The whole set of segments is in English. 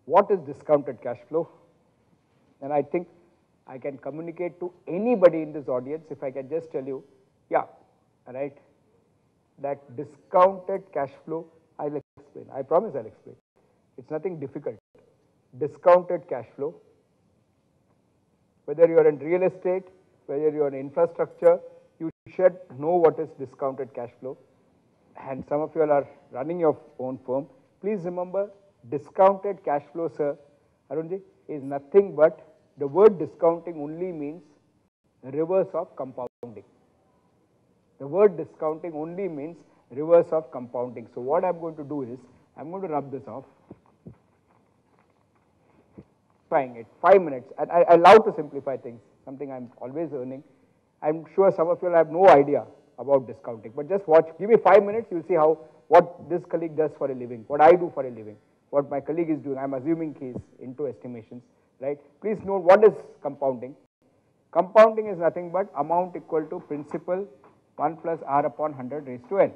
what is discounted cash flow? And I think I can communicate to anybody in this audience if I can just tell you, yeah, right, that discounted cash flow, I'll explain. I promise I'll explain. It's nothing difficult. Discounted cash flow, whether you are in real estate, whether you are in infrastructure, you should know what is discounted cash flow. And some of you all are running your own firm. Please remember, discounted cash flow, sir, Arunji, is nothing but, the word discounting only means reverse of compounding. The word discounting only means reverse of compounding. So what I'm going to do is, I'm going to rub this off. Simplifying it, 5 minutes. And I love to simplify things, something I'm always earning. I'm sure some of you have no idea about discounting, but just watch, give me 5 minutes, you'll see how, what this colleague does for a living, what I do for a living, what my colleague is doing. I'm assuming he's into estimations, right? Please note what is compounding. Compounding is nothing but amount equal to principal 1 plus r upon 100 raised to n.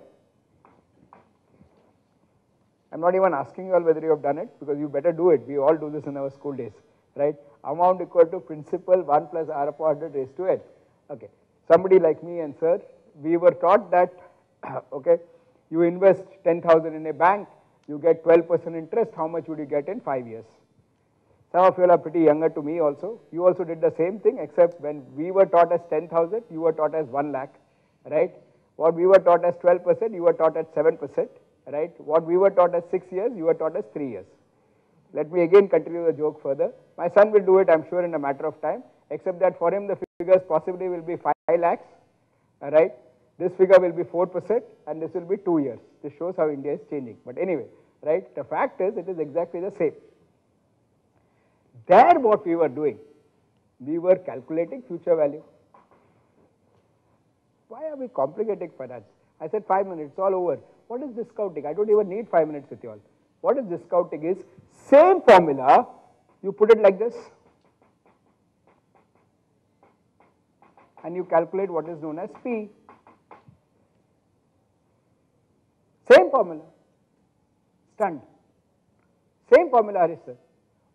I'm not even asking you all whether you have done it, because you better do it. We all do this in our school days, right? Amount equal to principal 1 plus r upon 100 raised to n. Okay. Somebody like me and sir, we were taught that, okay, you invest 10,000 in a bank, you get 12% interest, how much would you get in 5 years? Some of you are pretty younger to me also. You also did the same thing, except when we were taught as 10,000, you were taught as 1 lakh, right? What we were taught as 12%, you were taught as 7%, right? What we were taught as 6 years, you were taught as 3 years. Let me again continue the joke further. My son will do it, I'm sure, in a matter of time, except that for him the figures possibly will be 5 lakhs, right? This figure will be 4% and this will be 2 years. This shows how India is changing. But anyway, right, the fact is it is exactly the same. There what we were doing, we were calculating future value. Why are we complicating finance? I said 5 minutes, it's all over. What is discounting? I don't even need 5 minutes with you all. What is discounting is, same formula, you put it like this, and you calculate what is known as P. Same formula. Stunned. Same formula, Harish sir.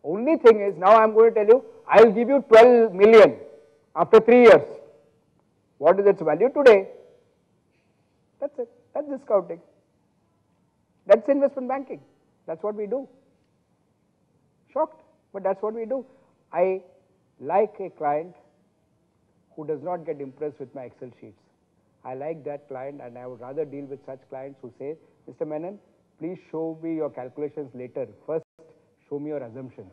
Only thing is, now I am going to tell you, I will give you 12 million after 3 years. What is its value today? That's it. That's discounting. That's investment banking. That's what we do. Shocked, but that's what we do. I like a client who does not get impressed with my Excel sheets. I like that client, and I would rather deal with such clients who say, Mr. Menon, please show me your calculations later. First, show me your assumptions.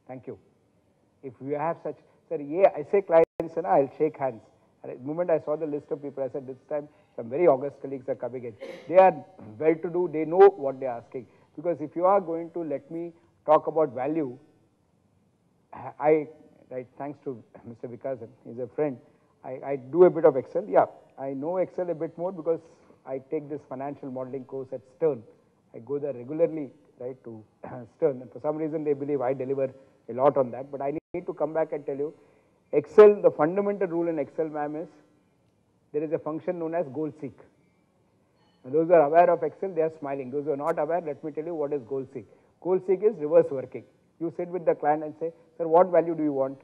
Thank you. If you have such, sir, yeah, I say clients, and I'll shake hands. The moment I saw the list of people, I said, this time some very august colleagues are coming in. They are well-to-do, they know what they are asking. Because if you are going to let me talk about value, right, thanks to Mr. Vikasan, he's a friend, I do a bit of Excel. Yeah, I know Excel a bit more because I take this financial modeling course at Stern. I go there regularly, right, to Stern, and for some reason they believe I deliver a lot on that, but I need to come back and tell you, Excel, the fundamental rule in Excel, ma'am, is there is a function known as goal seek. And those who are aware of Excel, they are smiling. Those who are not aware, let me tell you what is goal seek. Goal seek is reverse working. You sit with the client and say, sir, what value do you want?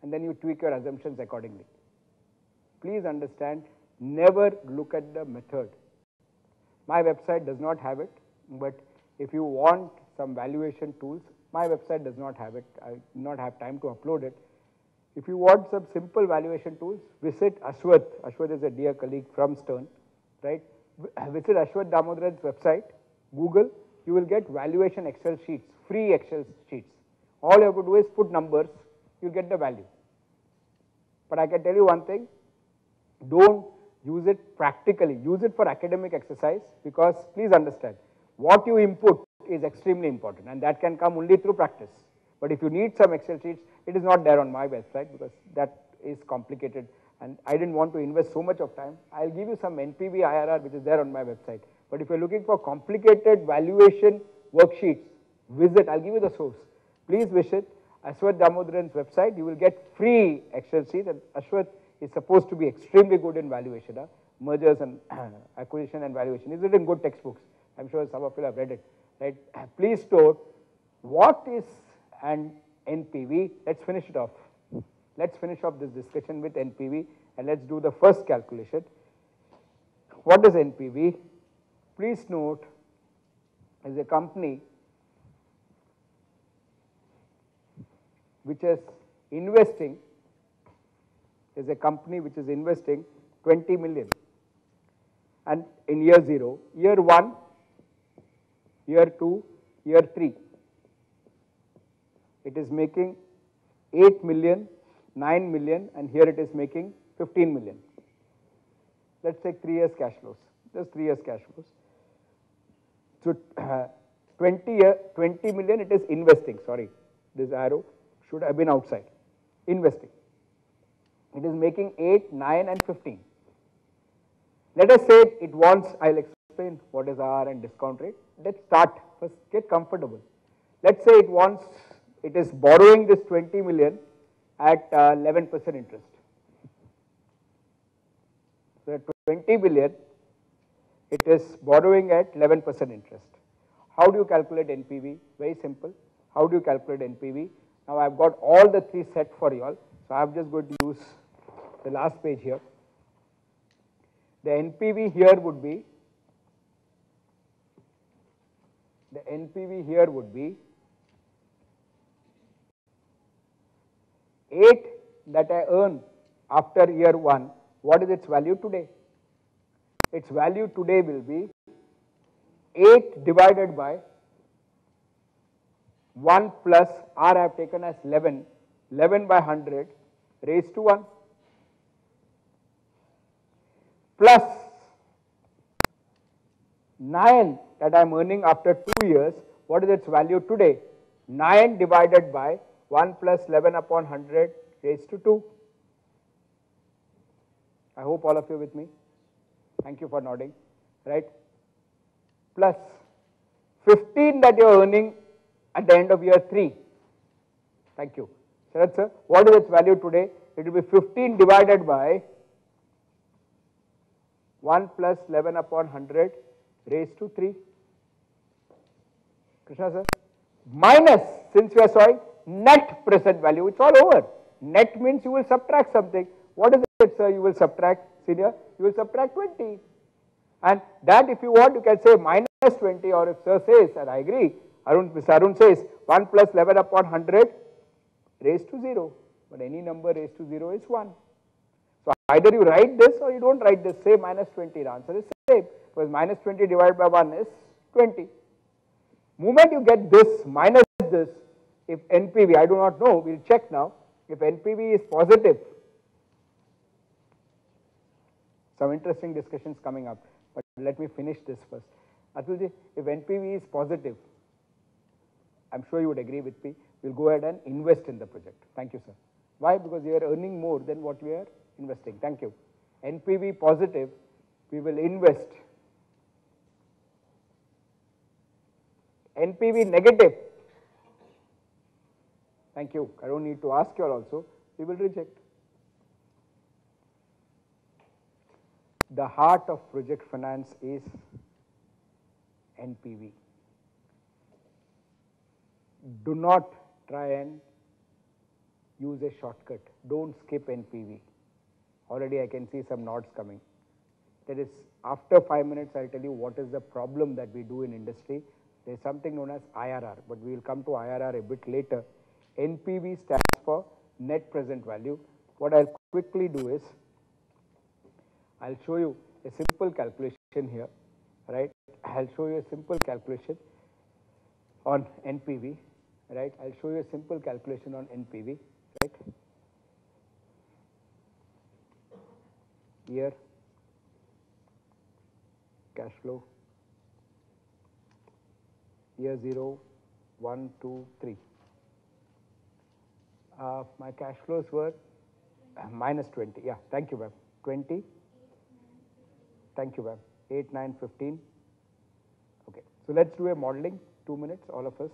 And then you tweak your assumptions accordingly. Please understand, never look at the method. My website does not have it, but if you want some valuation tools, my website does not have it. I do not have time to upload it. If you want some simple valuation tools, visit Ashwath. Ashwath is a dear colleague from Stern, right? Visit Ashwath Damodaran's website, Google, you will get valuation Excel sheets, free Excel sheets. All you have to do is put numbers, you get the value. But I can tell you one thing, don't use it practically, use it for academic exercise, because please understand, what you input is extremely important, and that can come only through practice. But if you need some Excel sheets, it is not there on my website because that is complicated and I didn't want to invest so much of time. I'll give you some Npv Irr which is there on my website. But if you're looking for complicated valuation worksheets, visit, I'll give you the source. Please visit Ashwath Damodaran's website. You will get free Excel sheets, and Ashwath is supposed to be extremely good in valuation, mergers and acquisition and valuation. He's written good textbooks. I'm sure some of you have read it. Right? Please store What is an NPV? Let's finish it off. Let's finish off this discussion with NPV and let's do the first calculation. What is NPV? Please note, is a company which is investing, 20 million, and in year 0, year 1, year 2, year 3, it is making 8 million, 9 million, and here it is making 15 million. Let's take 3 years cash flows, just 3 years cash flows. So 20 million it is investing, sorry, this arrow should have been outside, investing. It is making 8, 9 and 15. Let us say it wants, I'll explain what is R and discount rate. Let's start, first get comfortable. Let's say it is borrowing this 20 million at 11% interest. So 20 billion, it is borrowing at 11% interest. How do you calculate NPV? Very simple. How do you calculate NPV? Now I've got all the 3 set for you all. So I'm just going to use the last page here. The NPV here would be, 8 that I earn after year 1. What is its value today? Its value today will be 8 divided by 1 plus R I have taken as 11, 11 by 100 raised to 1, plus 9 that I am earning after 2 years. What is its value today? 9 divided by 1 plus 11 upon 100 raised to 2. I hope all of you are with me. Thank you for nodding. Right? Plus 15 that you are earning at the end of year 3. Thank you. Sarath sir, what is its value today? It will be 15 divided by 1 plus 11 upon 100 raised to 3. Krishna sir? Minus, since we are showing net present value, it's all over. Net means you will subtract something. What is it, sir? You will subtract, senior, you will subtract 20. And that, if you want, you can say minus 20, or if sir says, and I agree, Mr. Arun says 1 plus 11 upon 100 raised to 0. But any number raised to 0 is 1. So either you write this or you don't write this, say minus 20, the answer is same, because minus 20 divided by 1 is 20. Moment you get this minus this, if NPV, I do not know, we will check now, if NPV is positive, some interesting discussions coming up, but let me finish this first. Atulji, if NPV is positive, I'm sure you would agree with me, we'll go ahead and invest in the project. Thank you, sir. Why? Because we are earning more than what we are investing. Thank you. NPV positive, we will invest. NPV negative, thank you, I don't need to ask you all also, we will reject. The heart of project finance is NPV. Do not try and use a shortcut. Don't skip NPV. Already I can see some nods coming. That is, after 5 minutes I'll tell you what is the problem that we do in industry. There is something known as IRR, but we will come to IRR a bit later. NPV stands for net present value. What I'll quickly do is, I'll show you a simple calculation here, right? I'll show you a simple calculation on NPV, right? I'll show you a simple calculation on NPV, right? Year, cash flow, year 0, 1, 2, 3. My cash flows were minus 20. Yeah, thank you, ma'am. 20. Thank you, ma'am. 8, 9, 15. Okay, so let's do a modeling. 2 minutes, all of us.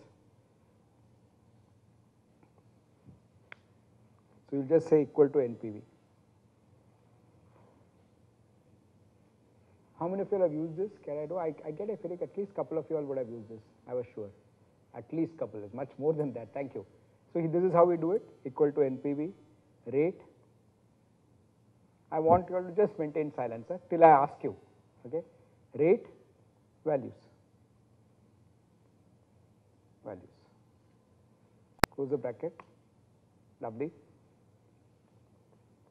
So you'll just say equal to NPV. How many of you all have used this? Can I do? I get a feeling at least a couple of you all would have used this. I was sure. At least couple years, much more than that. Thank you. So this is how we do it, equal to NPV, rate. I want you all to just maintain silence till I ask you, okay? Rate, values. Values. Close the bracket. Lovely.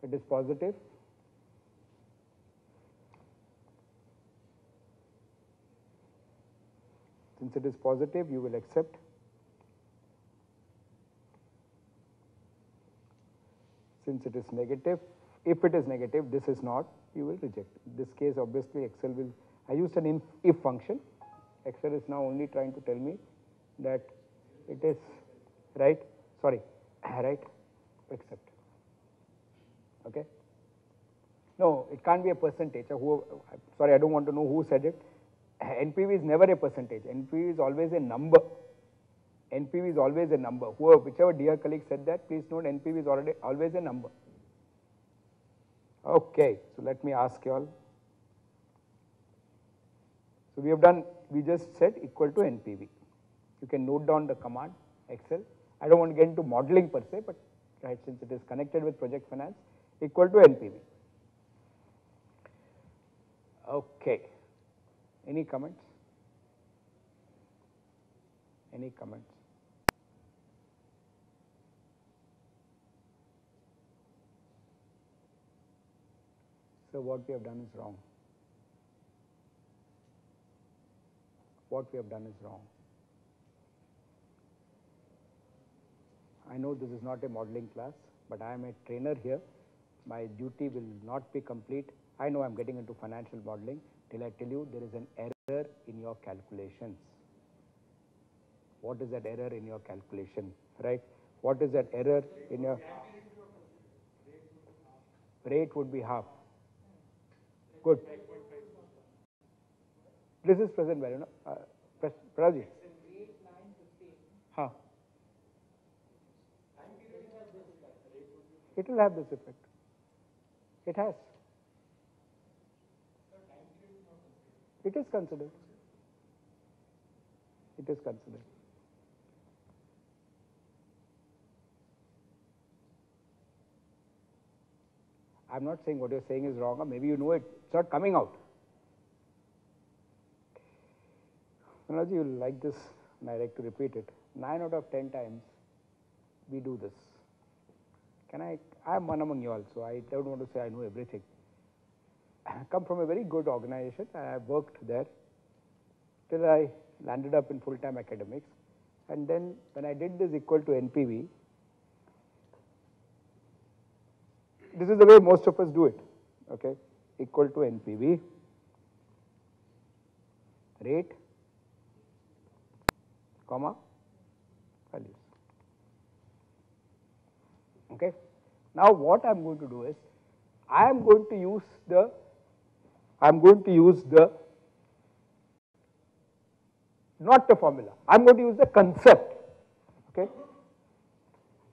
It is positive. Since it is positive, you will accept. Since it is negative, if it is negative, this is not, you will reject. In this case, obviously, Excel will, I used an if function. Excel is now only trying to tell me that it is right, sorry, right, accept. Okay? No, it can't be a percentage. Sorry, I don't want to know who said it. NPV is never a percentage. NPV is always a number. NPV is always a number. Whichever dear colleague said that, please note NPV is always a number. Okay, so let me ask you all. So we just said equal to NPV. You can note down the command, Excel. I don't want to get into modeling per se, but right, since it is connected with project finance, equal to NPV. Okay. Any comments? Any comments? So what we have done is wrong. What we have done is wrong. I know this is not a modeling class, but I am a trainer here. My duty will not be complete. I know I am getting into financial modeling till I tell you there is an error in your calculations. What is that error in your calculation, right? What is that error in your rate would be half. Good. This is present value, no? Prajit. Huh. It will have this effect. It has. It is considered. It is considered. I'm not saying what you're saying is wrong, or maybe you know it. It's not coming out. Manoj, you'll like this, and I like to repeat it. 9 out of 10 times, we do this. I'm one among you all, so I don't want to say I know everything. I come from a very good organization. I worked there till I landed up in full-time academics. And then when I did this equal to NPV, this is the way most of us do it, okay? Equal to NPV, rate, comma, values. Okay? Now what I am going to do is, I am going to use the not the formula, I am going to use the concept, okay?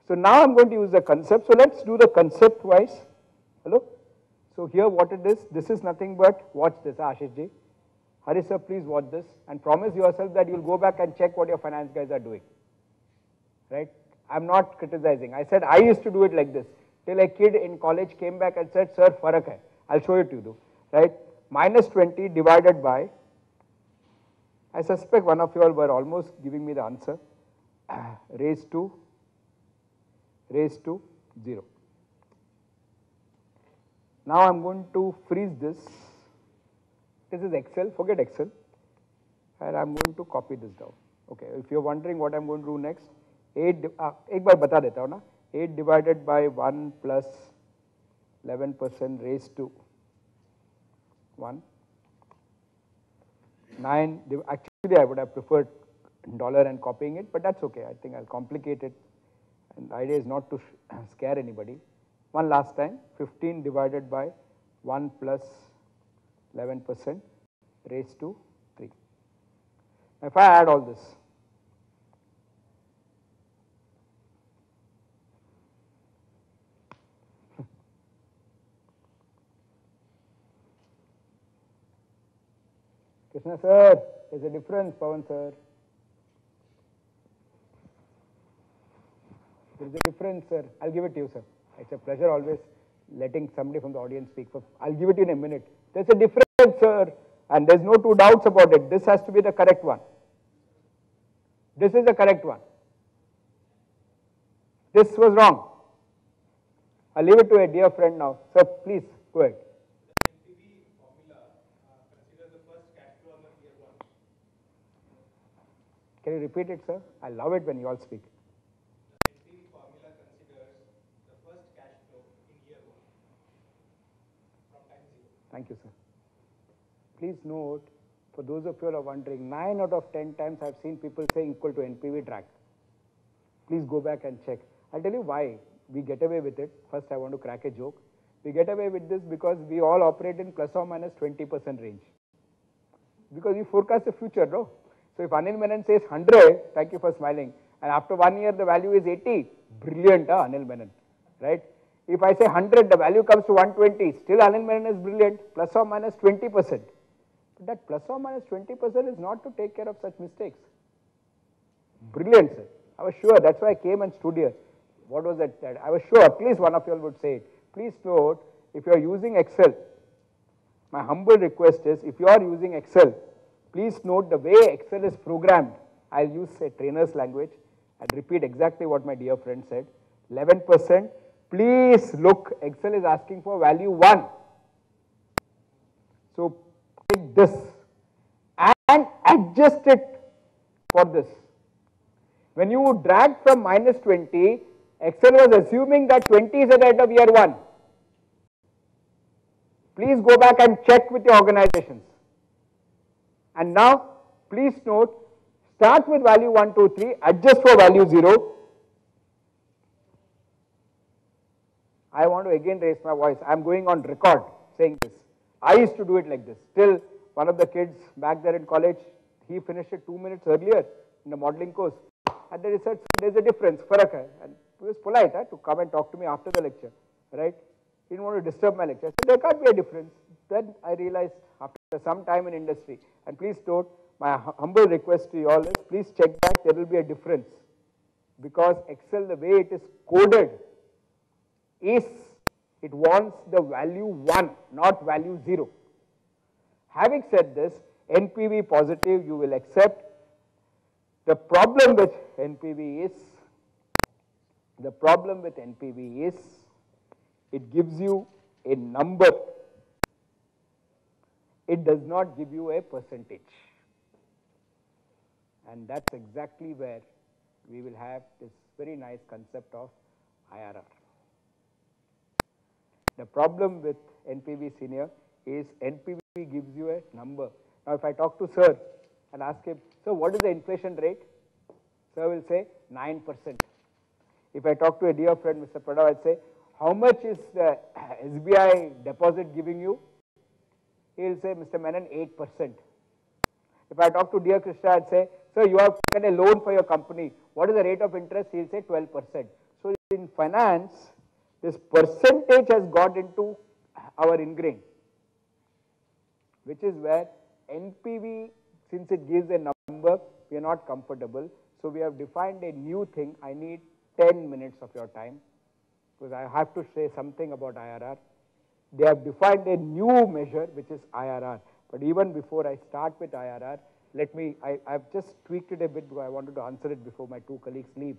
So now I am going to use the concept, so let's do the concept wise, hello? So here what it is, this is nothing but, watch this Ashish ji, Hari sir please watch this and promise yourself that you will go back and check what your finance guys are doing, right? I am not criticizing, I said I used to do it like this, till a kid in college came back and said, sir farak hai, I will show it to you, right? Minus 20 divided by, I suspect one of you all were almost giving me the answer, raised to 0. Now I am going to freeze this. This is Excel, forget Excel, and I am going to copy this down. Okay, if you are wondering what I am going to do next, 8 एक बार बता देता हूँ ना, 8 divided by 1 plus 11% raised to 1. 9, actually I would have preferred dollar and copying it, but that's okay. I think I'll complicate it, and the idea is not to scare anybody. One last time, 15 divided by 1 plus 11% raised to 3. If I add all this, Krishna sir, there's a difference, Pawan sir. There is a difference, sir. I'll give it to you, sir. It's a pleasure always letting somebody from the audience speak. I'll give it to you in a minute. There's a difference, sir, and there's no two doubts about it. This has to be the correct one. This is the correct one. This was wrong. I'll leave it to a dear friend now. Sir, please, go ahead. The Npv formula considers the first cash flow over year 1. Can you repeat it, sir? I love it when you all speak. The Npv formula considers the first cash flow in year 1 from time 0. Thank you, sir. Please note, for those of you who are wondering, 9 out of 10 times I've seen people say equal to NPV drag. Please go back and check. I'll tell you why we get away with it. First, I want to crack a joke. We get away with this because we all operate in plus or minus 20% range. Because you forecast the future, no? So if Anil Menon says 100, thank you for smiling, and after 1 year the value is 80, brilliant, Anil Menon, right? If I say 100, the value comes to 120, still Anil Menon is brilliant, plus or minus 20%. But that plus or minus 20% is not to take care of such mistakes. Brilliant, sir. I was sure, that's why I came and stood here. What was that? I was sure, at least one of you all would say it. Please note, if you are using Excel, my humble request is, if you are using Excel, please note the way Excel is programmed. I'll use a trainer's language and repeat exactly what my dear friend said. 11%, please look, Excel is asking for value 1. So take this and adjust it for this. When you drag from minus 20, Excel was assuming that 20 is at the end of year 1. Please go back and check with your organizations. And now, please note, start with value 1, 2, 3, adjust for value 0. I want to again raise my voice. I am going on record saying this. I used to do it like this. Still, one of the kids back there in college, he finished it 2 minutes earlier in the modeling course. And they said, there's a difference, farak hai. And he was polite to come and talk to me after the lecture, right? He didn't want to disturb my lecture. I said, there can't be a difference. Then I realized after some time in industry, and please note, my humble request to you all is, please check back, there will be a difference. Because Excel, the way it is coded, is, it wants the value 1, not value 0. Having said this, NPV positive, you will accept. The problem with NPV is, it gives you a number. It does not give you a percentage. And that's exactly where we will have this very nice concept of IRR. The problem with NPV senior is NPV gives you a number. Now if I talk to sir and ask him, sir, what is the inflation rate? Sir will say 9%. If I talk to a dear friend, Mr. Pradav, I'd say, how much is the SBI deposit giving you? He'll say, Mr. Menon, 8%. If I talk to dear Krishna, I'd say, sir, you have taken a loan for your company. What is the rate of interest? He'll say 12%. So in finance, this percentage has got into our ingrained, which is where NPV, since it gives a number, we are not comfortable. So we have defined a new thing. I need 10 minutes of your time because I have to say something about IRR. They have defined a new measure, which is IRR. But even before I start with IRR, I've just tweaked it a bit because I wanted to answer it before my two colleagues leave.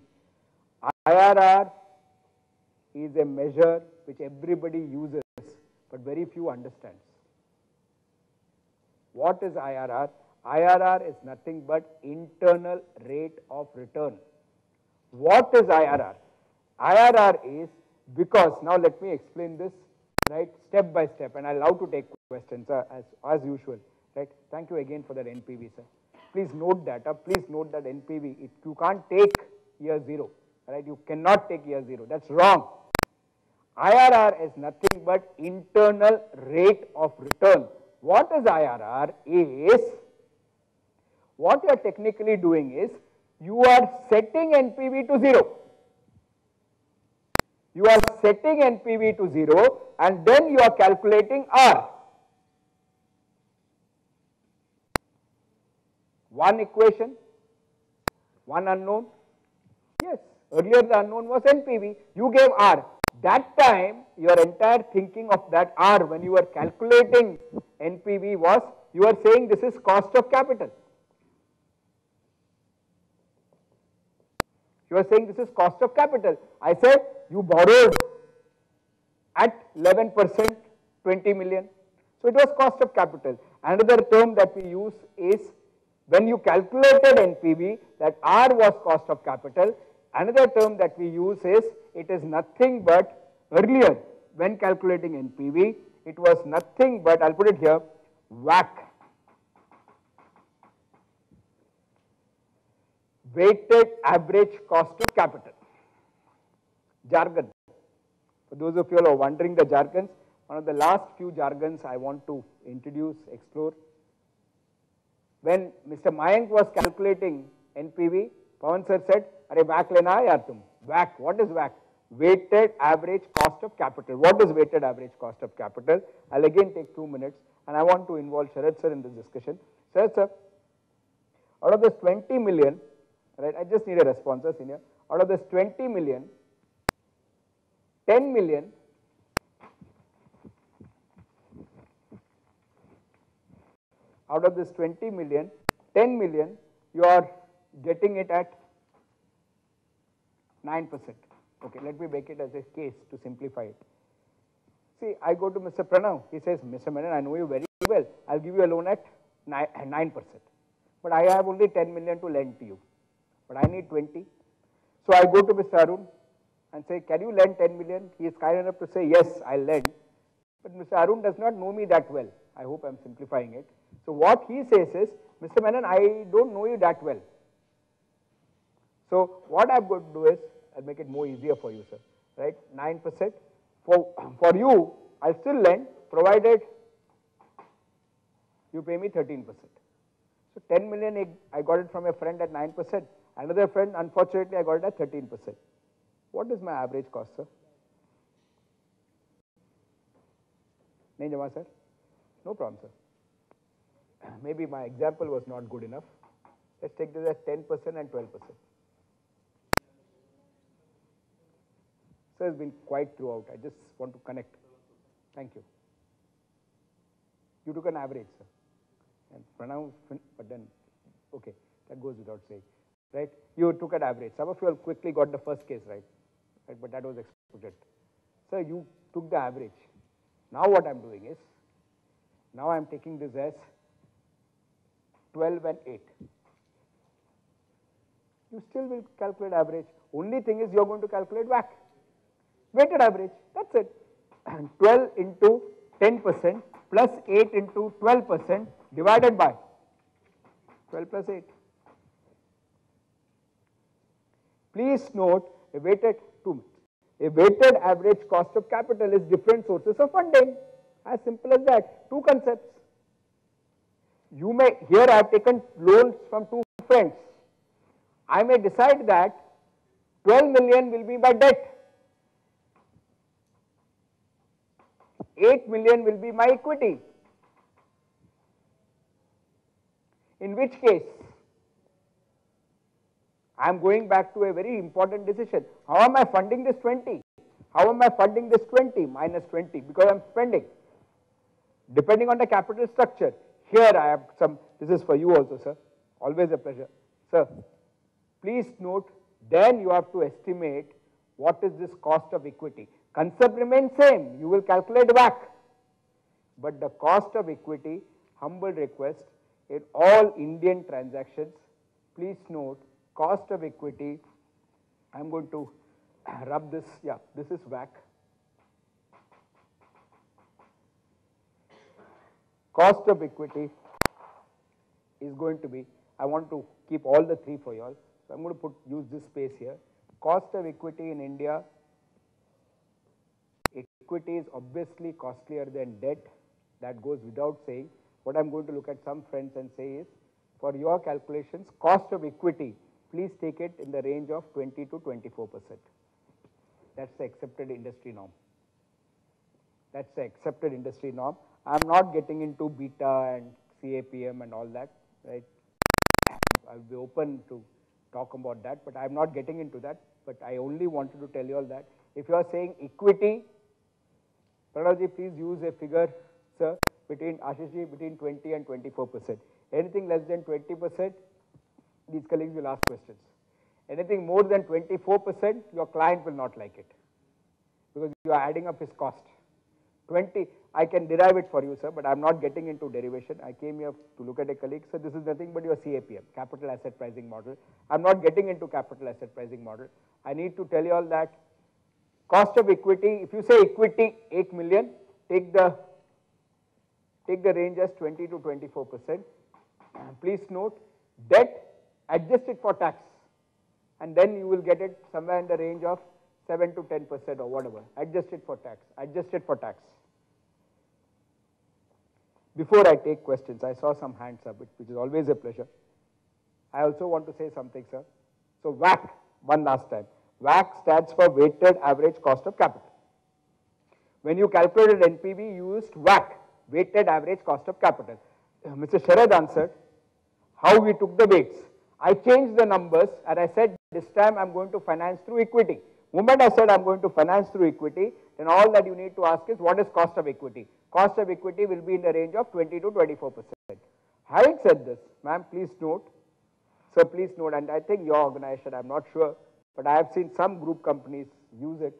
IRR is a measure which everybody uses, but very few understands. What is IRR? IRR is nothing but internal rate of return. What is IRR? IRR is because, now let me explain this, right, step by step, and I'll love to take questions as usual, right. Thank you again for that NPV, sir. Please note that, please note that NPV, you can't take year 0, right, you cannot take year 0, that's wrong. IRR is nothing but internal rate of return. What is IRR is, what you are technically doing is, you are setting NPV to 0. You are setting NPV to 0 and then you are calculating R. One equation, one unknown. Yes, Earlier the unknown was NPV. You gave R. That time your entire thinking of that R when you were calculating NPV was you are saying this is cost of capital. You are saying this is cost of capital. I said you borrowed at 11%, 20 million. So it was cost of capital. Another term that we use is when you calculated NPV, that R was cost of capital. Another term that we use is it is nothing but earlier when calculating NPV, it was nothing but, I'll put it here, WACC, weighted average cost of capital. Jargon. For those of you who are wondering the jargons, one of the last few jargons I want to introduce, explore. When Mr. Mayank was calculating NPV, Pawan sir said, "Arey WACC lena hai yaar tum." WACC, what is WACC? Weighted average cost of capital. What is weighted average cost of capital? I'll again take 2 minutes and I want to involve Sharad sir in this discussion. Sharad sir, out of this 20 million, right, I just need a response, senior. Out of this 20 million, 10 million out of this 20 million, 10 million, you are getting it at 9%. Okay, let me make it as a case to simplify it. See, I go to Mr. Pranav, he says, Mr. Menon, I know you very well, I'll give you a loan at 9%. But I have only 10 million to lend to you, but I need 20. So I go to Mr. Arun and say, can you lend 10 million? He is kind enough to say, yes, I'll lend. But Mr. Arun does not know me that well. I hope I'm simplifying it. So what he says is, Mr. Menon, I don't know you that well. So what I'm going to do is, I'll make it more easier for you, sir. Right? 9%. For you, I'll still lend, provided you pay me 13%. So 10 million, I got it from a friend at 9%. Another friend, unfortunately, I got it at 13%. What is my average cost, sir? Nahin jama, sir? No problem, sir. Maybe my example was not good enough. Let's take this as 10% and 12%. Sir, it's been quiet throughout. I just want to connect. Thank you. You took an average, sir. And Pranav, but then, okay, that goes without saying. Right? You took an average. Some of you all quickly got the first case right, but that was expected. So you took the average. Now what I'm doing is, now I'm taking this as 12 and 8. You still will calculate average. Only thing is you're going to calculate WACC. Weighted average, that's it. 12 into 10% plus 8 into 12% divided by 12 plus 8. Please note a weighted average cost of capital is different sources of funding. As simple as that. Two concepts. You may, here I have taken loans from two friends. I may decide that 12 million will be my debt. 8 million will be my equity. In which case, I am going back to a very important decision. How am I funding this 20? How am I funding this 20 minus 20? Because I am spending. Depending on the capital structure. Here I have some, this is for you also, sir. Always a pleasure. Sir, please note, then you have to estimate what is this cost of equity. Concept remains same. You will calculate WACC. But the cost of equity, humble request, in all Indian transactions, please note, cost of equity, I'm going to rub this, yeah, this is WACC. Cost of equity is going to be, I want to keep all the three for you all, so I'm going to use this space here. Cost of equity in India, equity is obviously costlier than debt, that goes without saying. What I'm going to look at some friends and say is, for your calculations, cost of equity, please take it in the range of 20 to 24%. That's the accepted industry norm. That's the accepted industry norm. I'm not getting into beta and CAPM and all that, right? I'll be open to talk about that, but I'm not getting into that. But I only wanted to tell you all that. If you are saying equity, Pranavji, please use a figure, sir, between Ashishji, between 20 and 24%. Anything less than 20%, these colleagues will ask questions. Anything more than 24%, your client will not like it, because you are adding up his cost. 20, I can derive it for you, sir, but I'm not getting into derivation. I came here to look at a colleague, so this is nothing but your CAPM, capital asset pricing model. I'm not getting into capital asset pricing model. I need to tell you all that cost of equity, if you say equity 8 million, take the range as 20 to 24%. Please note, debt adjusted for tax, and then you will get it somewhere in the range of 7 to 10% or whatever, adjusted for tax, adjusted for tax. Before I take questions, I saw some hands up, which is always a pleasure. I also want to say something, sir. So WACC, one last time. WACC stands for weighted average cost of capital. When you calculated NPV, you used WACC, weighted average cost of capital. Mr. Sharad answered how we took the weights. I changed the numbers and I said this time I'm going to finance through equity. Moment I said I'm going to finance through equity, then all that you need to ask is what is cost of equity? Cost of equity will be in the range of 20 to 24%. Having said this, ma'am, please note, sir, please note, and I think your organization, I'm not sure, but I have seen some group companies use it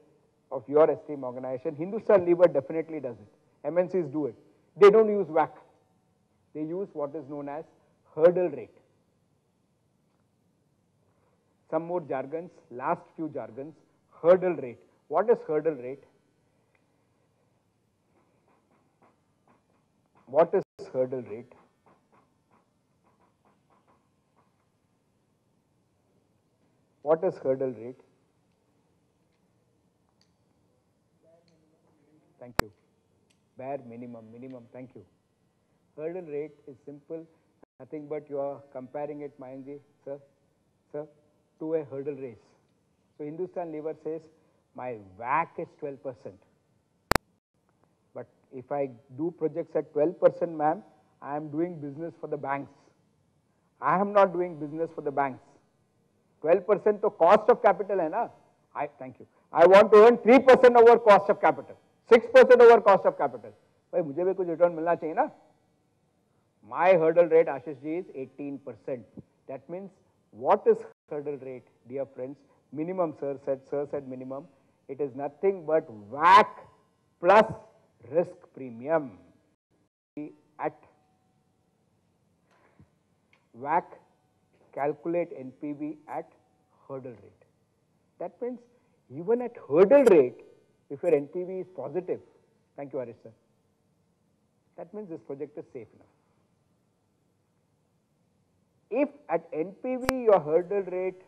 of your esteemed organization. Hindustan Lever definitely does it. MNCs do it. They don't use WACC. They use what is known as hurdle rate. Some more jargons, last few jargons. Hurdle rate. What is hurdle rate? What is hurdle rate? What is hurdle rate? Thank you. Bare minimum, thank you. Hurdle rate is simple, nothing but you are comparing it, Mayanji, sir, to a hurdle race. So Hindustan Lever says, my WACC is 12%. But if I do projects at 12%, ma'am, I am doing business for the banks. I am not doing business for the banks. 12% to cost of capital hai na? Thank you. I want to earn 3% over cost of capital, 6% over cost of capital. Bhai, mujhe bhi kuch return milna chahiye na? My hurdle rate, Ashish ji, is 18%. That means, what is hurdle rate, dear friends? Minimum, sir said minimum. It is nothing but WACC plus risk premium. At WACC, calculate NPV at hurdle rate. That means, even at hurdle rate, if your NPV is positive, thank you, Harish sir, that means this project is safe enough. If at NPV your hurdle rate,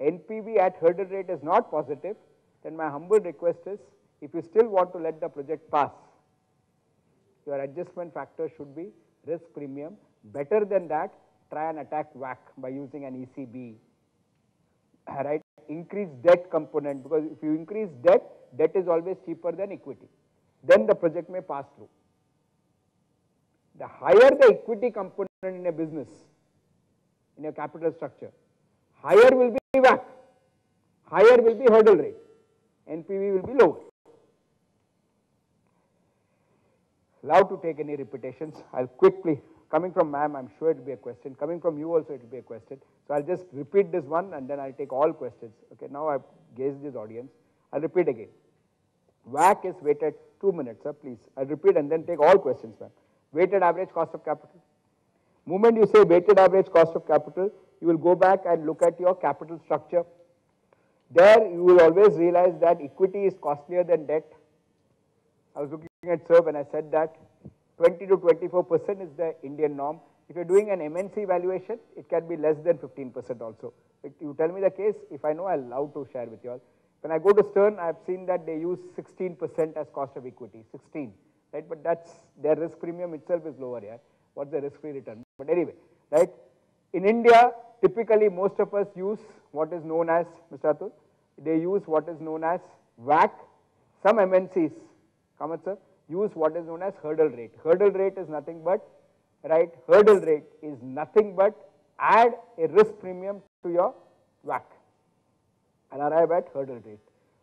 NPV at hurdle rate is not positive, then my humble request is, if you still want to let the project pass, your adjustment factor should be risk premium. Better than that, try and attack WACC by using an ECB, right? Increase debt component, because if you increase debt, debt is always cheaper than equity. Then the project may pass through. The higher the equity component in a business, in a capital structure, higher will be WACC, higher will be hurdle rate, NPV will be lower. Allowed to take any repetitions. I'll quickly, coming from ma'am, I'm sure it will be a question. Coming from you also, it will be a question. So I'll just repeat this one and then I'll take all questions. Okay, now I've gauged this audience. I'll repeat again. WACC is weighted, 2 minutes, sir, please. I'll repeat and then take all questions, ma'am. Weighted average cost of capital. Moment you say weighted average cost of capital, you will go back and look at your capital structure. There you will always realize that equity is costlier than debt. I was looking at sir when I said that 20 to 24% is the Indian norm. If you're doing an MNC valuation, it can be less than 15% also. If you tell me the case, if I know, I'll allow to share with you all. When I go to Stern, I've seen that they use 16% as cost of equity, 16, right? But that's, their risk premium itself is lower here. What's the risk-free return? But anyway, right? In India, typically most of us use what is known as, Mr. Atul, they use what is known as WACC. Some MNCs, Kamath sir, use what is known as hurdle rate. Hurdle rate is nothing but, right, hurdle rate is nothing but add a risk premium to your WACC, and arrive at hurdle rate.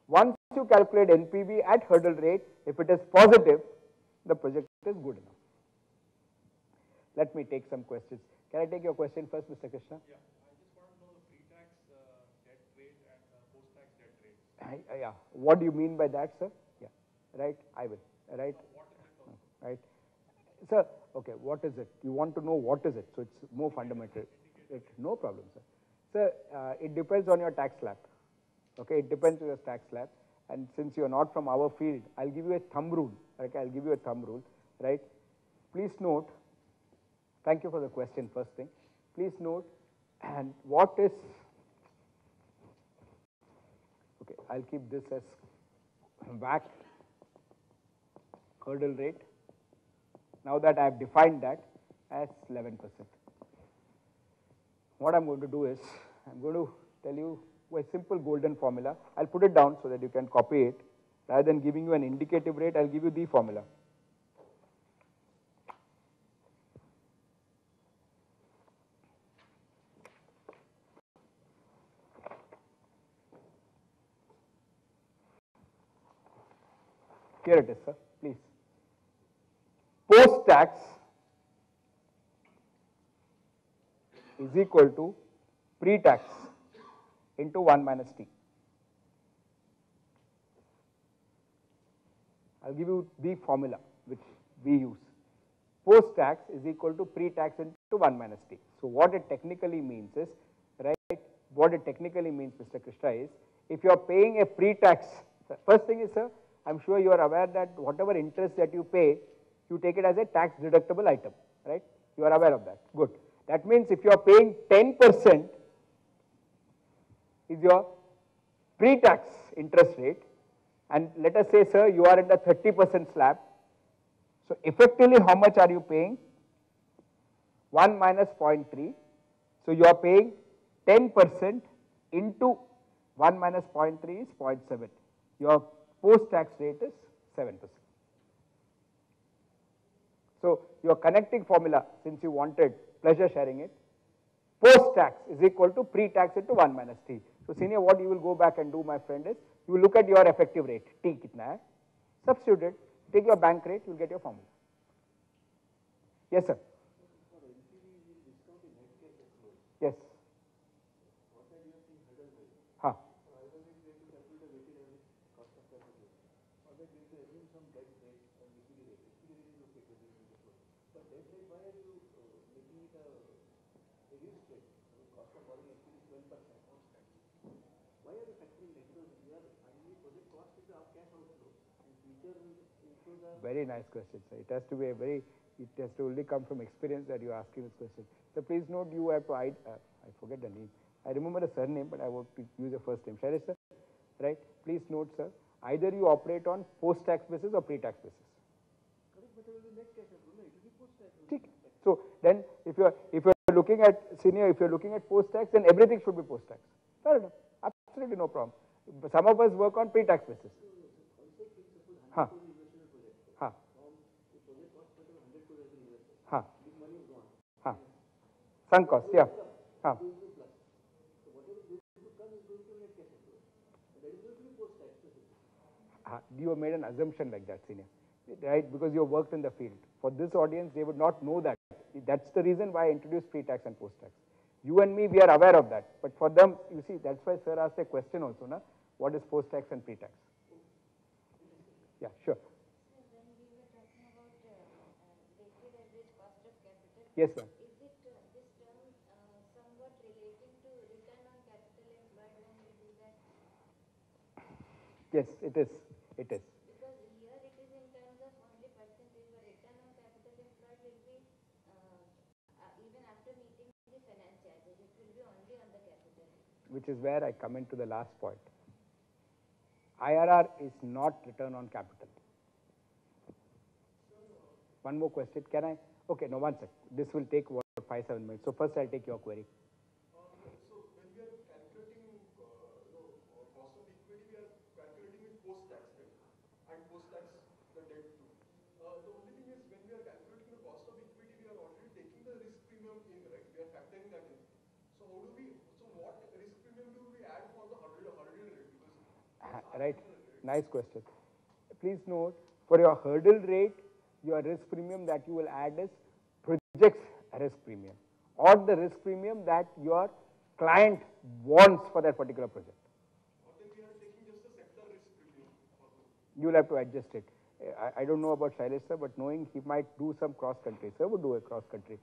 Once you calculate NPV at hurdle rate, if it is positive, the project is good enough. Let me take some questions. Can I take your question first, Mr. Krishna? Yeah, I just want to know the pre-tax debt rate and post-tax debt rate. Yeah. What do you mean by that, sir? Yeah. Right. I will. Right. What is it also? Right. Sir. Okay. What is it? You want to know what is it? So it's more fundamental. No problem, sir. Sir, it depends on your tax slab. Okay. It depends on your tax slab. And since you are not from our field, I'll give you a thumb rule. Okay. I'll give you a thumb rule. Right. Please note. Thank you for the question. First thing. Please note. And what is? Okay. I'll keep this as WACC hurdle rate. Now that I have defined that as 11%. What I'm going to do is, I'm going to tell you a simple golden formula. I'll put it down so that you can copy it. Rather than giving you an indicative rate, I'll give you the formula. Here it is, sir, please. Post-tax is equal to pre-tax into 1 minus T. I'll give you the formula which we use. Post-tax is equal to pre-tax into 1 minus T. So what it technically means is, right, what it technically means, Mr. Krishna, is if you are paying a pre-tax, first thing is, sir, I'm sure you are aware that whatever interest that you pay, you take it as a tax deductible item, right? You are aware of that. Good. That means if you are paying 10% is your pre-tax interest rate, and let us say, sir, you are in the 30% slab. So effectively, how much are you paying? 1 minus 0.3. So you are paying 10% into 1 minus 0.3 is 0.7. Your post-tax rate is 7%. So your connecting formula, since you wanted pleasure sharing it, post-tax is equal to pre-tax into 1 minus T. So senior, what you will go back and do, my friend, is you will look at your effective rate, T kitna hai, substitute it, take your bank rate, you will get your formula. Yes, sir. Yes. Huh. Very nice question, sir. It has to be it has to only come from experience that you are asking this question. So please note, you have to, I forget the name. I remember the surname, but I want to use the first name. Shailesh, sir? Right? Please note, sir, either you operate on post-tax basis or pre-tax basis. So then, if you're looking at senior, if you're looking at post-tax, then everything should be post-tax. No, absolutely no problem. Some of us work on pre-tax basis. Huh. Huh. Huh. Huh. Sunk cost, yeah. Huh. You have made an assumption like that, senior, right? Because you have worked in the field. For this audience, they would not know that. That's the reason why I introduced pre-tax and post-tax. You and me, we are aware of that. But for them, you see, that's why sir asked a question also, na? What is post-tax and pre-tax? Yeah, sure. So when we were talking about weighted average cost of capital, Yes, ma'am. is it this term somewhat relating to return on capital employed when we do that? Yes, it is. It is. Because here it is in terms of only percentage, but return on capital employed will be even after meeting the finance charges, it will be only on the capital. Which is where I come into the last point. IRR is not return on capital. One more question. Can I? Okay, no, one sec. This will take what, 5-7 minutes. So first I'll take your query. So when we are calculating cost of equity, we are calculating it post-tax, right? And post-tax the debt too. The only thing is when we are calculating the cost of equity, we are already taking the risk premium in, right? We are factoring that in. So how do we? So what risk premium we right? Nice question. Please note, for your hurdle rate, your risk premium that you will add is project's risk premium or the risk premium that your client wants for that particular project. Or then we are taking just the sector risk premium. You will have to adjust it. I don't know about Shailesh sir, but knowing he might do some cross-country. Sir would do a cross-country.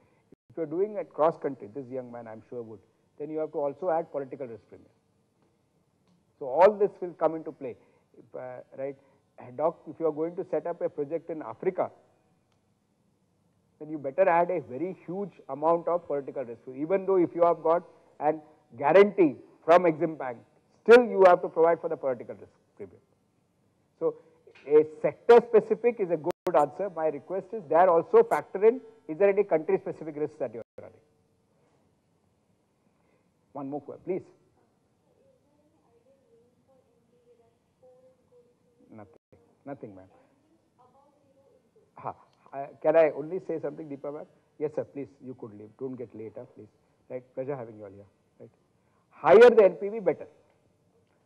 If you are doing a cross-country, this young man I'm sure would, then you have to also add political risk premium. So all this will come into play, right? Doc, if you are going to set up a project in Africa, then you better add a very huge amount of political risk. Even though if you have got a guarantee from Exim Bank, still you have to provide for the political risk premium. So a sector specific is a good answer. My request is there also factor in, is there any country specific risks that you are running? One more question, please. Nothing, ma'am. Can I only say something, Deepa ma'am? Yes, sir, please, you could leave. Don't get later, please. Right, pleasure having you all here. Right. Higher the NPV, better.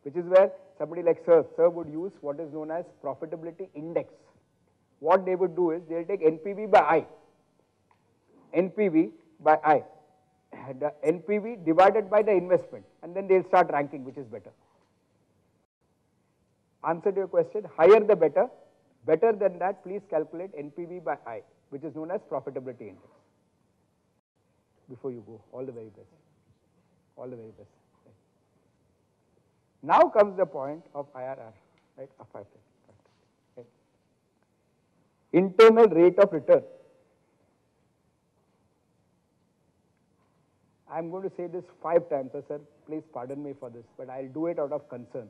Which is where somebody like Sir would use what is known as profitability index. What they would do is they will take NPV by I. NPV by I. The NPV divided by the investment, and then they will start ranking which is better. Answer to your question, higher the better. Better than that, please calculate NPV by I, which is known as profitability index. Before you go, all the very best. All the very best. Right. Now comes the point of IRR, right? Right. Internal rate of return. I am going to say this 5 times, sir. Please pardon me for this, but I will do it out of concern.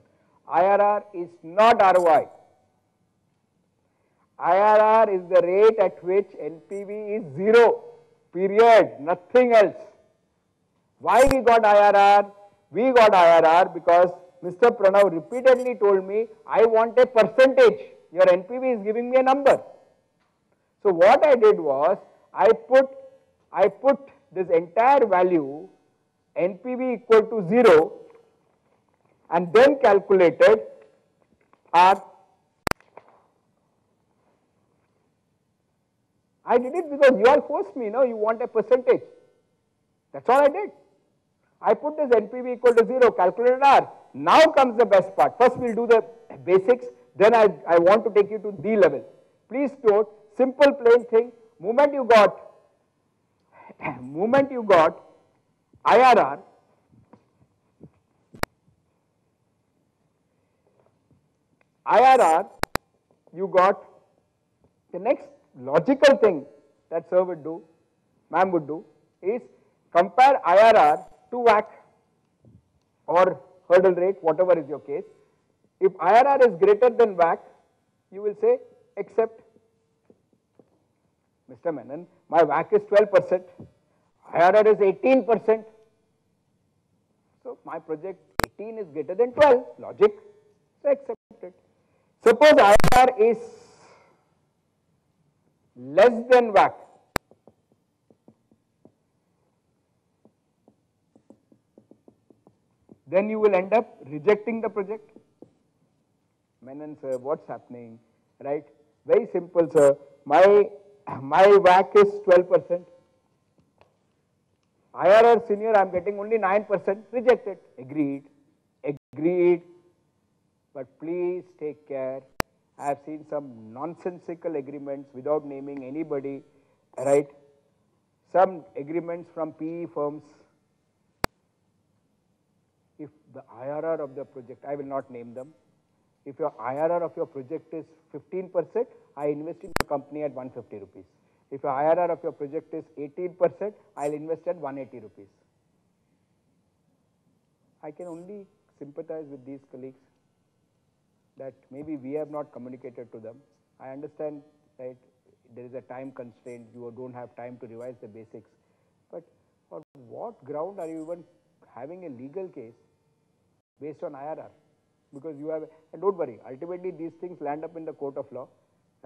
IRR is not ROI. IRR is the rate at which NPV is 0, period, nothing else. Why we got IRR? We got IRR because Mr. Pranav repeatedly told me, I want a percentage. Your NPV is giving me a number. So what I did was, I put this entire value, NPV equal to 0, and then calculated R. I did it because you all forced me, no? You want a percentage. That's all I did. I put this NPV equal to 0, calculated R. Now comes the best part. First we'll do the basics, then I want to take you to D level. Please note, simple plain thing, moment you got IRR, you got the next logical thing that sir would do, ma'am would do, is compare IRR to WACC or hurdle rate, whatever is your case. If IRR is greater than WACC, you will say accept. Mr. Menon, my WACC is 12%, IRR is 18%. So my project 18 is greater than 12, logic, so accept it. Suppose IRR is less than WACC. Then you will end up rejecting the project. Menon sir, what's happening? Right? Very simple, sir. My WACC is 12%. IRR senior, I am getting only 9%. Rejected. Agreed. But please take care. I have seen some nonsensical agreements without naming anybody, right? Some agreements from PE firms. If the IRR of the project, I will not name them. If your IRR of your project is 15%, I invest in the company at 150 rupees. If your IRR of your project is 18%, I will invest at 180 rupees. I can only sympathize with these colleagues that maybe we have not communicated to them. I understand, right, there is a time constraint, you don't have time to revise the basics. But on what ground are you even having a legal case based on IRR? Because you have, and don't worry, ultimately these things land up in the court of law,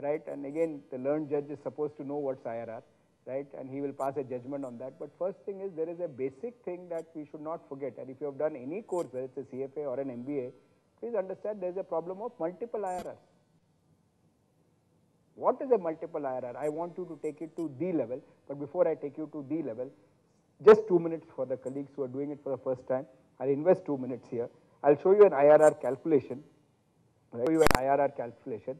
right? And again, the learned judge is supposed to know what's IRR, right? And he will pass a judgment on that. But first thing is, there is a basic thing that we should not forget. And if you have done any course, whether it's a CFA or an MBA, Please understand there is a problem of multiple IRRs. What is a multiple IRR? I want you to take it to the level, but before I take you to the level, just 2 minutes for the colleagues who are doing it for the first time. I'll invest 2 minutes here. I'll show you an IRR calculation. I'll show you an IRR calculation.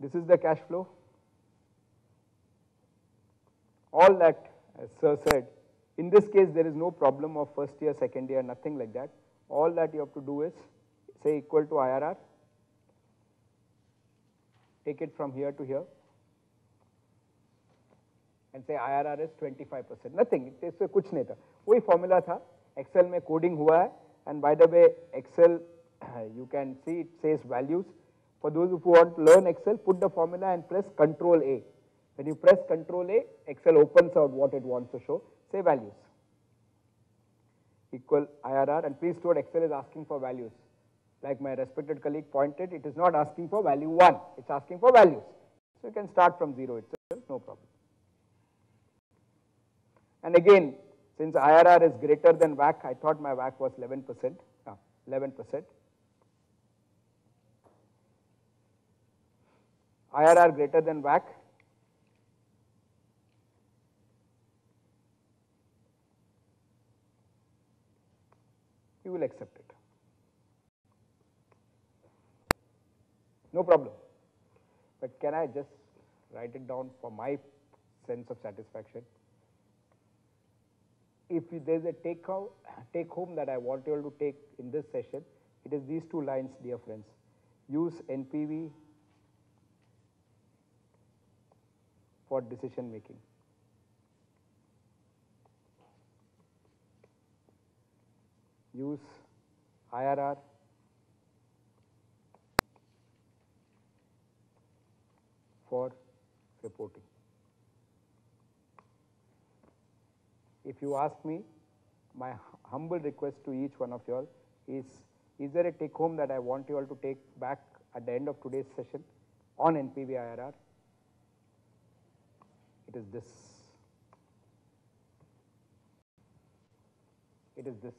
This is the cash flow. All that, as Sir said, in this case there is no problem of first year, second year, nothing like that. All that you have to do is say equal to IRR. Take it from here to here and say IRR is 25%. Nothing, इससे कुछ नहीं था. वही formula था. Excel में coding हुआ है. And by the way, Excel, you can see it says values. For those who want to learn Excel, put the formula and press Control A. When you press Control A, Excel opens out what it wants to show. Say values. Equal IRR, and please note Excel is asking for values. Like my respected colleague pointed, it is not asking for value 1, it's asking for values. So you can start from 0 itself, no problem. And again, since IRR is greater than WACC, I thought my WACC was 11%. 11%. IRR greater than WACC. You will accept it. No problem. But can I just write it down for my sense of satisfaction? If there is a take home that I want you all to take in this session, it is these 2 lines, dear friends. Use NPV for decision making. Use IRR for reporting. If you ask me, my humble request to each one of you all is there a take home that I want you all to take back at the end of today's session on NPV IRR? It is this. It is this.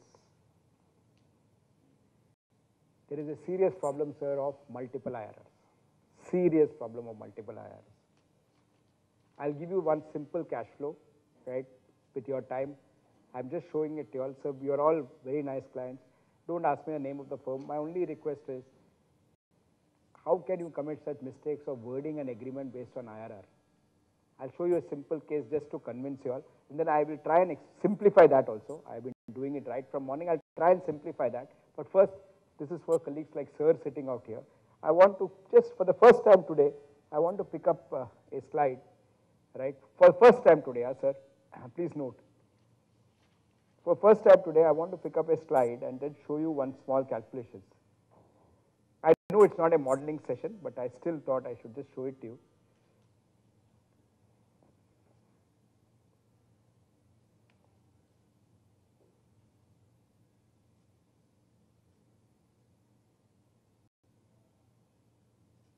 There is a serious problem, sir, of multiple IRRs. Serious problem of multiple IRRs. I'll give you one simple cash flow, right, with your time. I'm just showing it to you all. So you're all very nice clients. Don't ask me the name of the firm. My only request is, how can you commit such mistakes of wording an agreement based on IRR? I'll show you a simple case just to convince you all. And then I will try and simplify that also. I've been doing it right from morning. I'll try and simplify that. But first, this is for colleagues like Sir sitting out here. I want to, just for the first time today, I want to pick up a slide, right? For the first time today, sir, please note. For first time today, I want to pick up a slide and then show you one small calculation. I know it's not a modeling session, but I still thought I should just show it to you.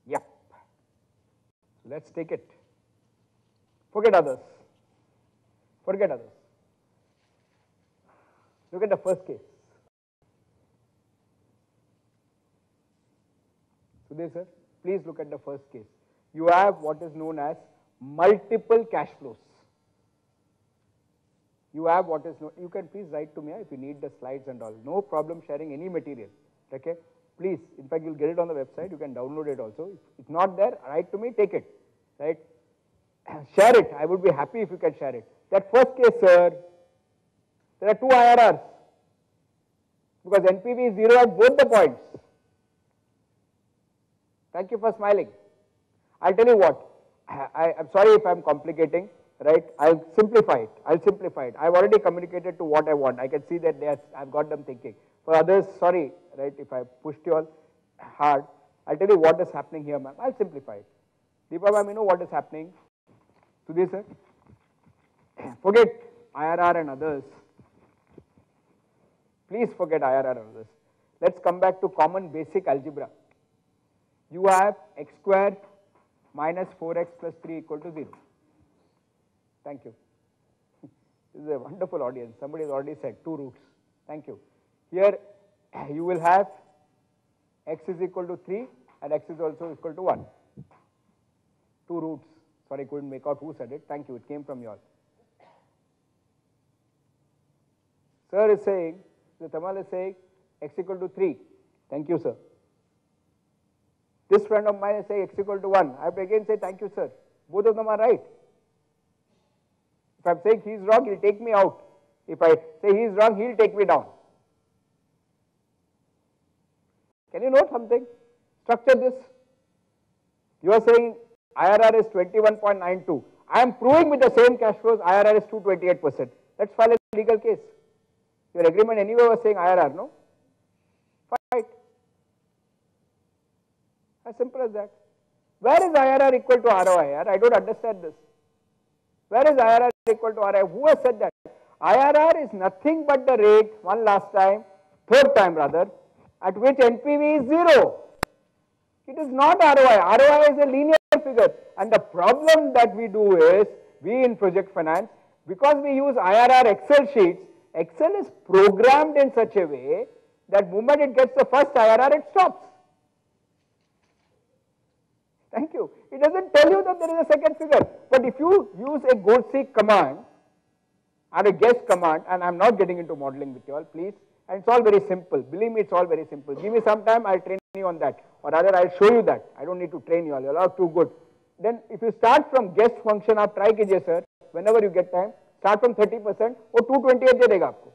Yep. So let's take it. Forget others. Forget others. Look at the first case. Sudhir sir, please look at the first case. You have what is known as multiple cash flows. You have what is known, you can please write to me if you need the slides and all. No problem sharing any material. Okay? Please, in fact, you'll get it on the website. You can download it also. If it's not there, write to me, take it. Right? Share it. I would be happy if you can share it. That first case, sir, there are 2 IRRs. Because NPV is 0 at both the points. Thank you for smiling. I'll tell you what. I'm sorry if I'm complicating. Right? I'll simplify it. I've already communicated to what I want. I can see that I've got them thinking. For others, sorry, right, if I pushed you all hard, I'll tell you what is happening here, ma'am. I'll simplify it. Deepa ma'am, you know what is happening? Sudhir sir, forget IRR and others. Please forget IRR and others. Let's come back to common basic algebra. You have x square minus 4x plus 3 equal to 0. Thank you. This is a wonderful audience. Somebody has already said 2 roots. Thank you. Here you will have x is equal to 3 and x is also equal to 1. Two roots. Sorry, couldn't make out who said it. Thank you. It came from you all. Sir is saying, the Tamal is saying x equal to 3. Thank you, sir. This friend of mine is saying x equal to 1. I have to again say thank you, sir. Both of them are right. If I am saying he is wrong, he will take me out. If I say he is wrong, he will take me down. Can you note something? Structure this. You are saying IRR is 21.92. I am proving with the same cash flows IRR is 228%. Let's file a legal case. Your agreement anyway was saying IRR, no? Fight. As simple as that. Where is IRR equal to ROI? I don't understand this. Where is IRR equal to ROI? Who has said that? IRR is nothing but the rate, third time rather, at which NPV is 0. It is not ROI. ROI is a linear figure. And the problem that we do is, we in project finance, because we use IRR Excel sheets, Excel is programmed in such a way that moment it gets the first IRR, it stops. Thank you. It doesn't tell you that there is a second figure. But if you use a go-seek command or a guess command, and I am not getting into modeling with you all, please, and it's all very simple. Believe me, it's all very simple. Give me some time, I'll train you on that. Or rather, I'll show you that. I don't need to train you all. You're all too good. Then if you start from guess function, आप try कीजिए sir, whenever you get time, start from 30%, वो 228 दे देगा आपको.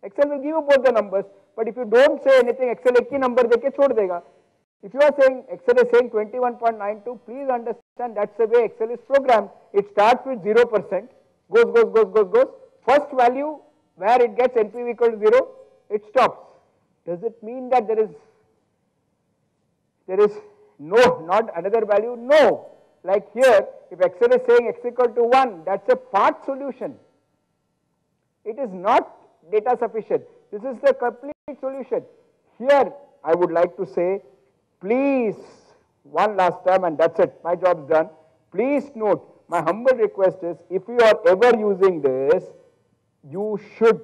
Excel will give you both the numbers, but if you don't say anything, Excel एक ही number देके छोड़ देगा. If you are saying, Excel is saying 21.92, please understand that's the way Excel is programmed. It starts with 0%, goes. First value where it gets NPV equal to 0, it stops. Does it mean that there is no, not another value? No. Like here, if Excel is saying x equal to 1, that's a part solution. It is not data sufficient. This is the complete solution. Here, I would like to say, please, one last time and that's it, my job's done. Please note, my humble request is, if you are ever using this, you should,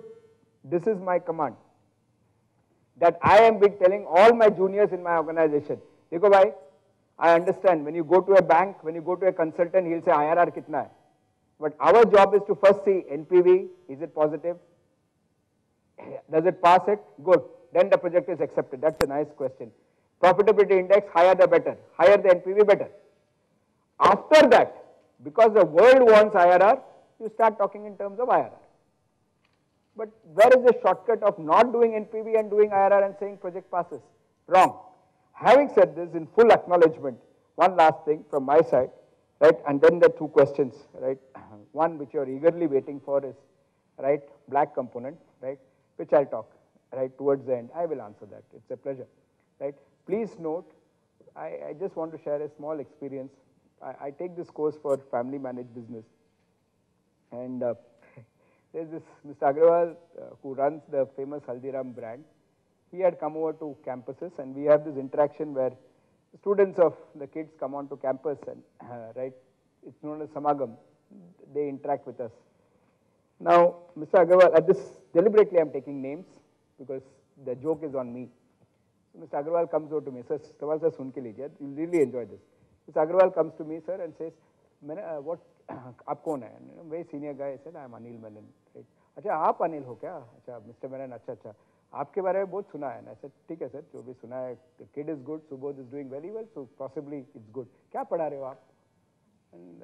this is my command, that I am been telling all my juniors in my organization. Dekho bhai, I understand, when you go to a bank, when you go to a consultant, he'll say IRR kitna hai. But our job is to first see NPV, is it positive? Does it pass it? Good. Then the project is accepted. That's a nice question. Profitability index, higher the better. Higher the NPV, better. After that, because the world wants IRR, you start talking in terms of IRR. But where is the shortcut of not doing NPV and doing IRR and saying project passes? Wrong. Having said this, in full acknowledgement, one last thing from my side, right, and then the two questions, right. One which you are eagerly waiting for is, right, black component, right, which I'll talk, right, towards the end. I will answer that. It's a pleasure, right. Please note, I just want to share a small experience. I take this course for family managed business, and there's this Mr. Agrawal who runs the famous Haldiram brand. He had come over to campuses, and we have this interaction where students of the kids come onto campus and, right, it's known as Samagam, they interact with us. Now, Mr. Agrawal, at this, deliberately I'm taking names because the joke is on me. So Mr. Agrawal comes over to me, sir, Tawal sir, sun ke lijiye, you'll really enjoy this. Mr. Agrawal comes to me, sir, and says, what, aap kaun hai? Very senior guy, I said, I'm Anil Menon. Right? अच्छा आप अनिल हो क्या? अच्छा mister Menon, अच्छा आपके बारे में बहुत सुना है ना. ऐसे ठीक है सर, जो भी सुना है, the kid is good, Subodh is doing very well, so possibly it's good. क्या पढ़ा रहे हो आप? And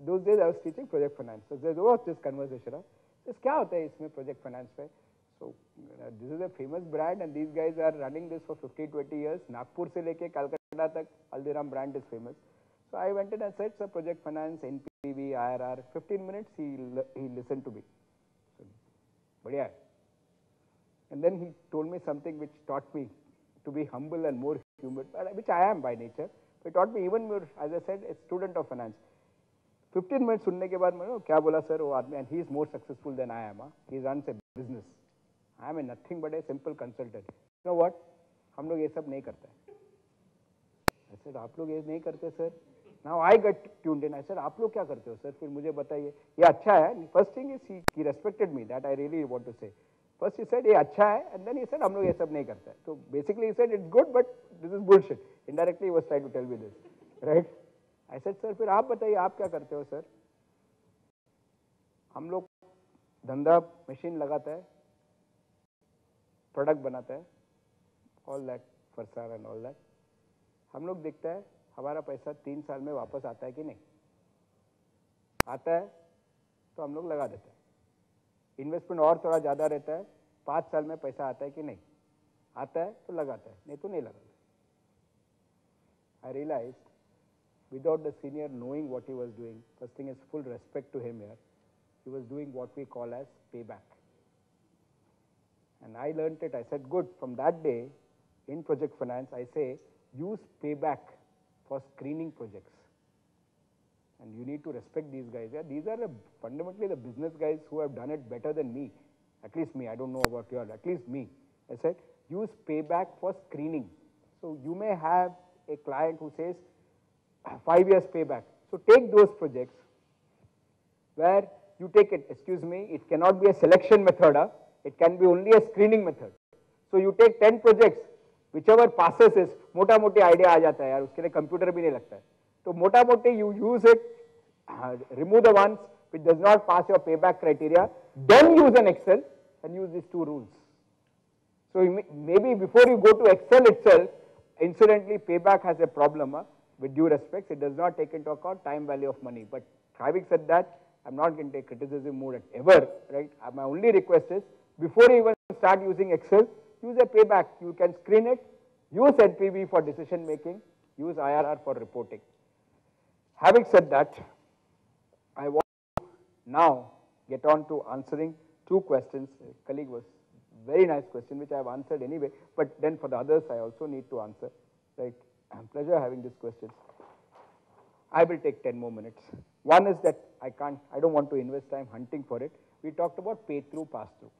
those days I was teaching project finance. So there was this conversation. This क्या होता है इसमें project finance पे? So this is a famous brand and these guys are running this for 15-20 years. Nagpur से लेके Calcutta तक Haldiram brand is famous. So I went in and said, sir, project finance, NPV, IRR. 15 minutes he listened to me. So, बढ़िया है. And then he told me something which taught me to be humble and more human, which I am by nature. It taught me even more, as I said, a student of finance. 15 minutes सुनने के बाद मैंने क्या बोला sir वो आदमी, and he is more successful than I am. He runs a business. I am a nothing but a simple consultant. You know what? हम लोग ये सब नहीं करते. I said आप लोग ये नहीं करते sir. Now I got tuned in. I said आप लोग क्या करते हो सर? फिर मुझे बताइए. ये अच्छा है. First thing is he respected me. That I really want to say. First he said, ये अच्छा है, and then he said, हम लोग ये सब नहीं करते. So basically he said, it's good, but this is bullshit. Indirectly he was trying to tell me this, right? I said, sir, फिर आप बताइए, आप क्या करते हो, sir? हम लोग धंधा मशीन लगाता है, प्रोडक्ट बनाता है, all that, फरसार and all that. हम लोग देखता है हमारा पैसा 3 साल में वापस आता है कि नहीं. आता है तो हम लोग लगा देते हैं. इन्वेस्टमेंट और थोड़ा ज़्यादा रहता है, 5 साल में पैसा आता है कि नहीं. आता है तो लगाता है, नहीं तो नहीं लगाता. I realized without the senior knowing what he was doing, first thing is full respect to him here, he was doing what we call as payback. And I learned it. I said, good. From that day in project finance, I say use payback for screening projects. And you need to respect these guys. Yeah? These are fundamentally the business guys who have done it better than me. At least me. I don't know about you all. At least me. I said use payback for screening. So you may have a client who says 5 years payback. So take those projects where you take it, excuse me, it cannot be a selection method, it can be only a screening method. So you take 10 projects, whichever passes is, मोटा मोटी idea आ जाता है यार, उसके लिए computer भी नहीं लगता है. तो मोटा मोटी you use it, remove the ones which does not pass your payback criteria, then use an Excel and use these 2 rules. So maybe before you go to Excel itself, incidentally payback has a problem, with due respect, it does not take into account time value of money. But having said that, I'm not going to take criticism mode ever, right? My only request is, before you even start using Excel, use a payback. You can screen it, use NPV for decision making, use IRR for reporting. Having said that, I want to now get on to answering 2 questions. A colleague was very nice question, which I have answered anyway, but then for the others, I also need to answer, right? Pleasure having these questions. I will take 10 more minutes. One is that I don't want to invest time hunting for it. We talked about pay through, pass through.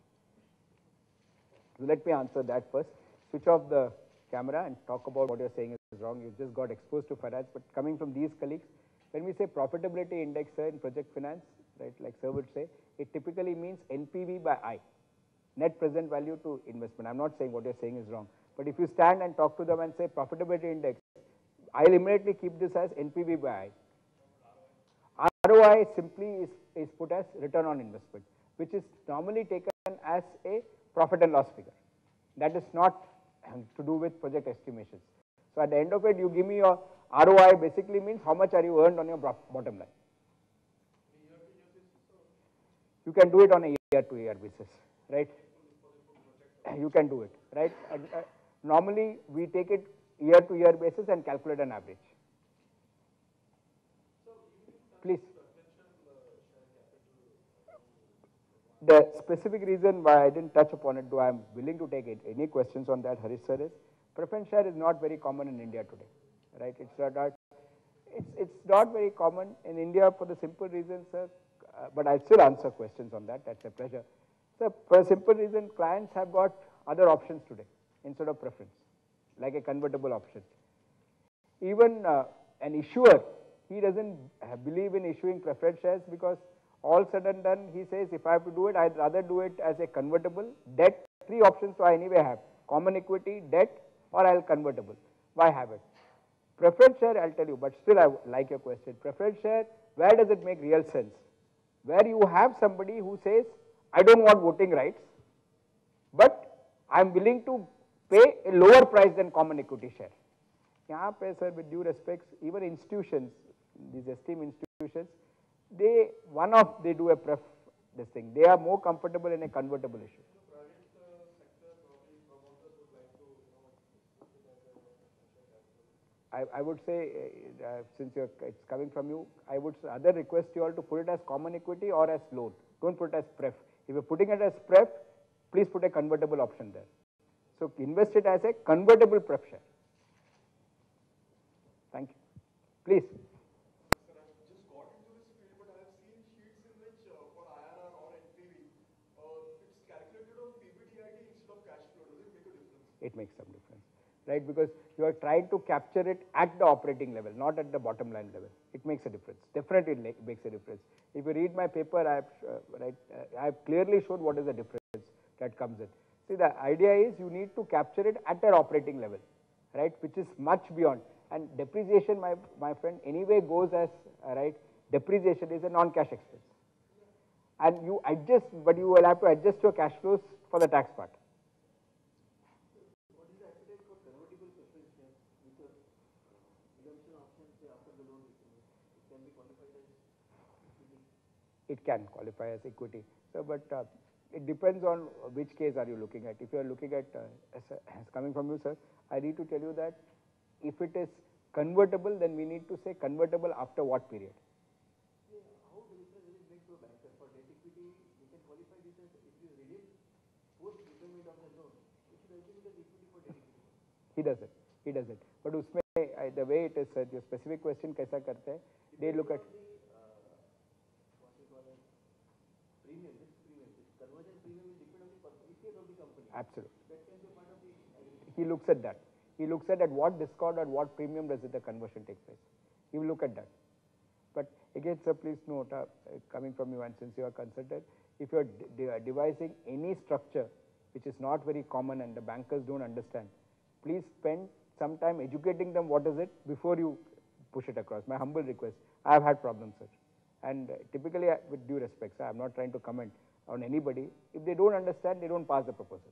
So let me answer that first. Switch off the camera and talk about what you're saying is wrong. You just got exposed to finance, but coming from these colleagues, when we say profitability index in project finance, right, like sir would say, it typically means NPV by I, net present value to investment. I'm not saying what you're saying is wrong, but if you stand and talk to them and say profitability index, I'll immediately keep this as NPV by I. ROI simply is put as return on investment, which is normally taken as a profit and loss figure. That is not to do with project estimations. So at the end of it, you give me your ROI basically means how much are you earned on your bottom line. You can do it on a year-to-year basis, right? You can do it, right? Normally, we take it year-to-year basis and calculate an average. Please. The specific reason why I didn't touch upon it, though I'm willing to take it, any questions on that, Harish sir, is preference share is not very common in India today, right? It's not very common in India for the simple reason, sir, but I'll still answer questions on that. That's a pleasure. So for a simple reason, clients have got other options today instead of preference, like a convertible option. Even an issuer, he doesn't believe in issuing preference shares because all said and done, he says, if I have to do it, I'd rather do it as a convertible, debt, 3 options so I anyway have, common equity, debt, or I'll convertible. Why have it? Preference share, I'll tell you, but still I like your question. Preference share, where does it make real sense? Where you have somebody who says, I don't want voting rights, but I'm willing to pay a lower price than common equity share. यहाँ पे sir, with due respects, even institutions, these esteemed institutions, they do a this thing. They are more comfortable in a convertible issue. I would say, since it's coming from you, I would rather request you all to put it as common equity or as loan. Don't put it as pref. If you're putting it as pref, please put a convertible option there. So invest it as a convertible pref share. Thank you. Please. Sir, I've just got into this field, but I have seen sheets in which for IRR or NPV, it's calculated on PBDIT instead of cash flow. Does it make a difference? It makes some difference, right? Because you are trying to capture it at the operating level, not at the bottom line level. It makes a difference. Definitely it makes a difference. If you read my paper, I have clearly shown what is the difference. that comes in. See, the idea is you need to capture it at an operating level, right, which is much beyond. And depreciation, my friend, anyway goes as, right, depreciation is a non-cash expense. And you adjust, but you will have to adjust your cash flows for the tax part. What is the appetite for convertible preference shares with a redemption option, say, after the loan repayment? It can be qualified as equity. It can qualify as equity. So, but it depends on which case are you looking at. If you are looking at, as coming from you, sir, I need to tell you that if it is convertible, then we need to say convertible after what period? Yeah, how different will it make to a banker? For debt equity, we can qualify this as if you redeem post repayment of the loan, it should assume it as equity for debt equity. He does it. He does it. But usme, the way it is, your specific question kaisa karte hai, they look at What we call as premium, risk premium. This conversion premium will depend on the purpose of the company. absolutely. That can be a part of the agreement. He looks at that. He looks at what discount or what premium does the conversion take place. He will look at that. But again, sir, please note, coming from you and since you are consulted, if you are devising any structure which is not very common and the bankers don't understand, please spend some time educating them what is it before you push it across. My humble request. I have had problems, sir. And typically, with due respect, sir, I am not trying to comment on anybody. If they don't understand, they don't pass the proposal.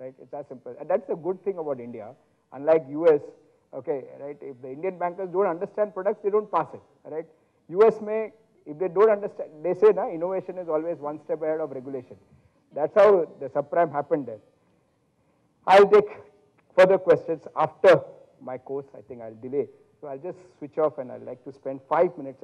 Right? It's as simple. And that's the good thing about India. Unlike US, okay, right? If the Indian bankers don't understand products, they don't pass it. Right? US may, if they don't understand, they say, na, innovation is always one step ahead of regulation. That's how the subprime happened there. I'll take further questions after my course. I think I'll delay. So I'll just switch off and I'd like to spend 5 minutes